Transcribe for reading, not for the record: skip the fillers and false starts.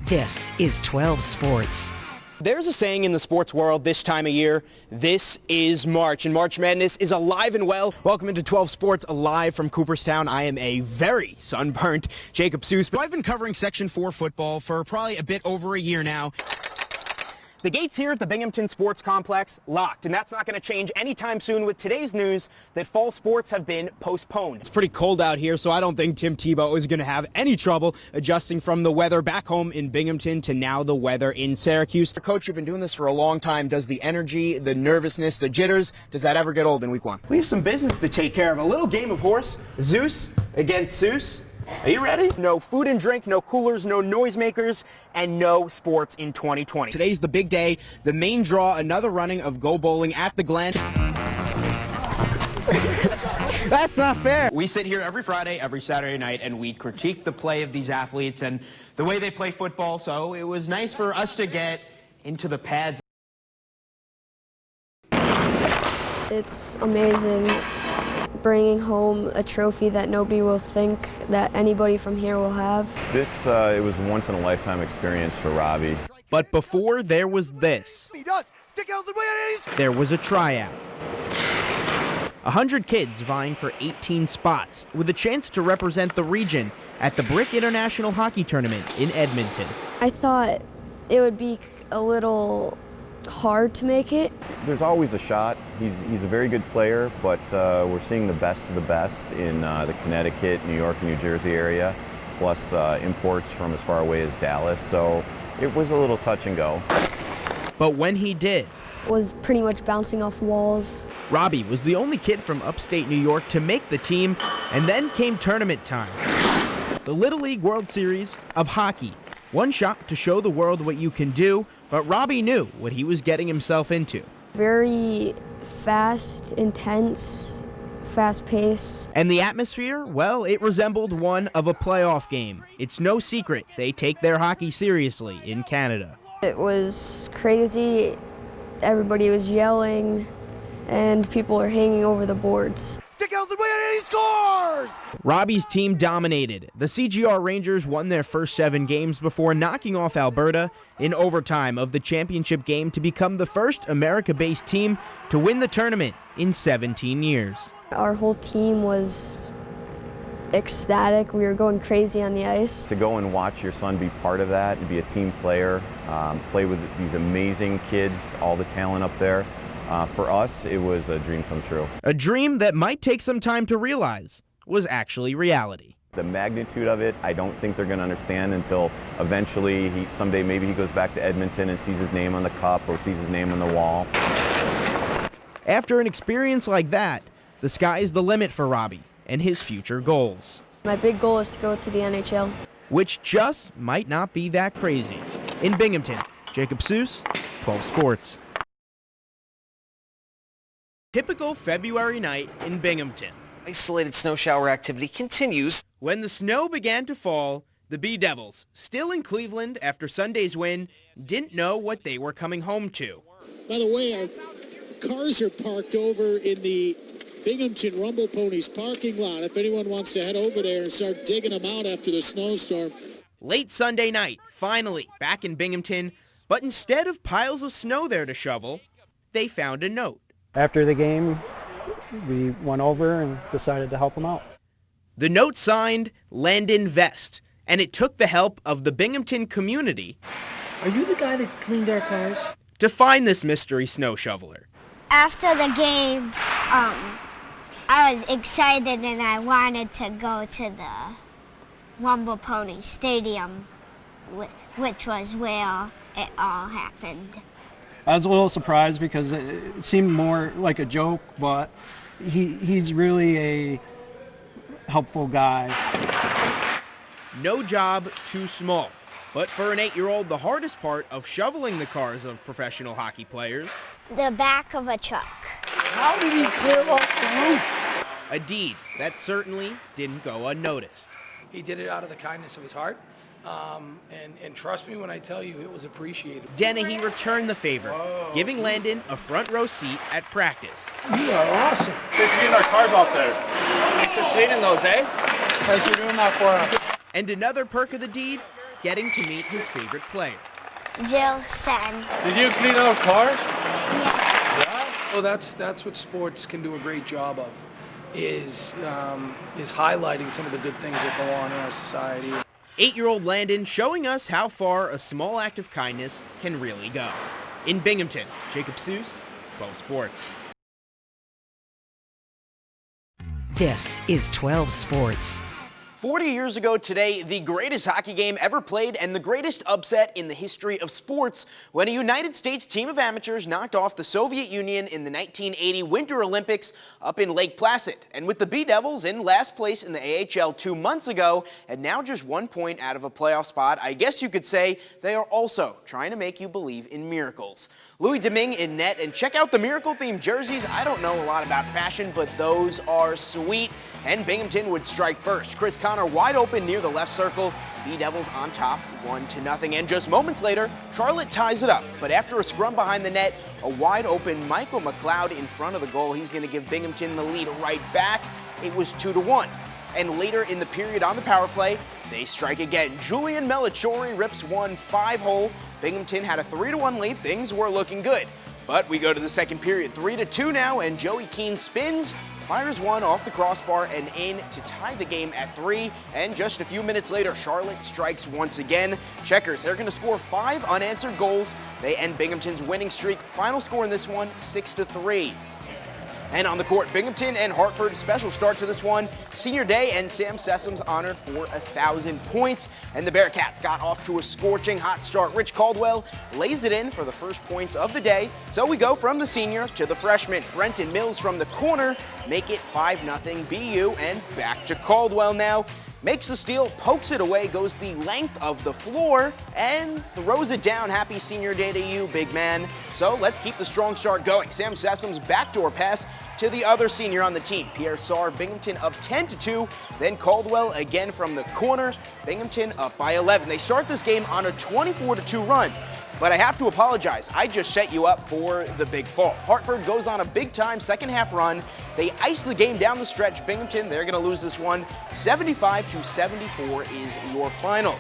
This is 12 Sports. There's a saying in the sports world this time of year, this is March, and March Madness is alive and well. Welcome into 12 Sports, live from Cooperstown. I am a very sunburnt Jacob Seus. I've been covering Section 4 football for probably a bit over a year now. The gates here at the Binghamton Sports Complex locked, and that's not going to change anytime soon with today's news that fall sports have been postponed. It's pretty cold out here, so I don't think Tim Tebow is going to have any trouble adjusting from the weather back home in Binghamton to now the weather in Syracuse. Coach, you've been doing this for a long time. Does the energy, the nervousness, the jitters, does that ever get old in week one? We have some business to take care of. A little game of horse, Zeus against Seus. Are you ready? No food and drink, no coolers, no noisemakers, and no sports in 2020. Today's the big day, the main draw, another running of Go Bowling at the Glen. That's not fair. We sit here every Friday, every Saturday night, and we critique the play of these athletes and the way they play football, so it was nice for us to get into the pads. It's amazing bringing home a trophy that nobody will think that anybody from here will have. This it was a once-in-a-lifetime experience for Robbie. But before there was this, there was a tryout. 100 kids vying for 18 spots with a chance to represent the region at the Brick International Hockey Tournament in Edmonton. I thought it would be a little hard to make it. There's always a shot. He's a very good player, but we're seeing the best of the best in the Connecticut, New York, New Jersey area, plus imports from as far away as Dallas. So it was a little touch and go. But when he did, Was pretty much bouncing off walls. Robbie was the only kid from upstate New York to make the team, and then came tournament time. The Little League World Series of hockey. One shot to show the world what you can do, but Robbie knew what he was getting himself into. Very fast, intense, fast pace. And the atmosphere, well, it resembled one of a playoff game. It's no secret they take their hockey seriously in Canada. It was crazy. Everybody was yelling, and people were hanging over the boards. Stick Elson and he scores! Robbie's team dominated. The CGR Rangers won their first 7 games before knocking off Alberta in overtime of the championship game to become the first America-based team to win the tournament in 17 years. Our whole team was ecstatic. We were going crazy on the ice. To go and watch your son be part of that, and be a team player, play with these amazing kids, all the talent up there, for us, it was a dream come true. A dream that might take some time to realize was actually reality. The magnitude of it, I don't think they're going to understand until eventually, someday maybe he goes back to Edmonton and sees his name on the cup or sees his name on the wall. After an experience like that, the sky is the limit for Robbie and his future goals. My big goal is to go to the NHL. Which just might not be that crazy. In Binghamton, Jacob Seus, 12 Sports. Typical February night in Binghamton. Isolated snow shower activity continues. When the snow began to fall, the Bee Devils, still in Cleveland after Sunday's win, didn't know what they were coming home to. By the way, our cars are parked over in the Binghamton Rumble Ponies parking lot. If anyone wants to head over there and start digging them out after the snowstorm. Late Sunday night, finally back in Binghamton, but instead of piles of snow there to shovel, they found a note. After the game, we went over and decided to help them out. The note signed Landon Vest, and it took the help of the Binghamton community. Are you the guy that cleaned our cars? To find this mystery snow shoveler. After the game, I was excited and I wanted to go to the Rumble Pony Stadium, which was where it all happened. I was a little surprised because it seemed more like a joke, but he's really a helpful guy. No job too small. But for an 8-year-old, the hardest part of shoveling the cars of professional hockey players. The back of a truck. How did he clear off the roof? A deed that certainly didn't go unnoticed. He did it out of the kindness of his heart. And trust me when I tell you, it was appreciated. Dennehy returned the favor, giving Landon a front row seat at practice. You are awesome. Thanks for getting our cars out there. Thanks for cleaning those, eh? Thanks for doing that for us. And another perk of the deed, getting to meet his favorite player. Jill Sen. Did you clean out cars? Yeah. So that's what sports can do a great job of, is highlighting some of the good things that go on in our society. 8-year-old Landon showing us how far a small act of kindness can really go. In Binghamton, Jacob Seus, 12 Sports. This is 12 Sports. 40 years ago today, the greatest hockey game ever played and the greatest upset in the history of sports when a United States team of amateurs knocked off the Soviet Union in the 1980 Winter Olympics up in Lake Placid. And with the B-Devils in last place in the AHL 2 months ago and now just 1 point out of a playoff spot, I guess you could say they are also trying to make you believe in miracles. Louis Domingue in net, and check out the miracle-themed jerseys. I don't know a lot about fashion, but those are sweet. And Binghamton would strike first. Chris Connor wide open near the left circle. B-Devils on top, 1-0. And just moments later, Charlotte ties it up. But after a scrum behind the net, a wide open Michael McLeod in front of the goal. He's going to give Binghamton the lead right back. It was 2-1. And later in the period on the power play, they strike again. Julian Melchiori rips one 5-hole. Binghamton had a 3-1 lead. Things were looking good. But we go to the second period, 3-2 now, and Joey Keane spins, fires one off the crossbar and in to tie the game at 3. And just a few minutes later, Charlotte strikes once again. Checkers, they're going to score 5 unanswered goals. They end Binghamton's winning streak. Final score in this one, 6-3. And on the court, Binghamton and Hartford, special start to this one. Senior day, and Sam Sessum's honored for 1,000 points. And the Bearcats got off to a scorching hot start. Rich Caldwell lays it in for the first points of the day. So we go from the senior to the freshman. Brenton Mills from the corner make it 5-0 BU, and back to Caldwell now. Makes the steal, pokes it away, goes the length of the floor, and throws it down. Happy senior day to you, big man. So let's keep the strong start going. Sam Sessum's backdoor pass to the other senior on the team, Pierre Sarr. Binghamton up 10-2. Then Caldwell again from the corner. Binghamton up by 11. They start this game on a 24-2 run. But I have to apologize. I just set you up for the big fall. Hartford goes on a big-time second-half run. They ice the game down the stretch. Binghamton, they're going to lose this one. 75-74 is your final.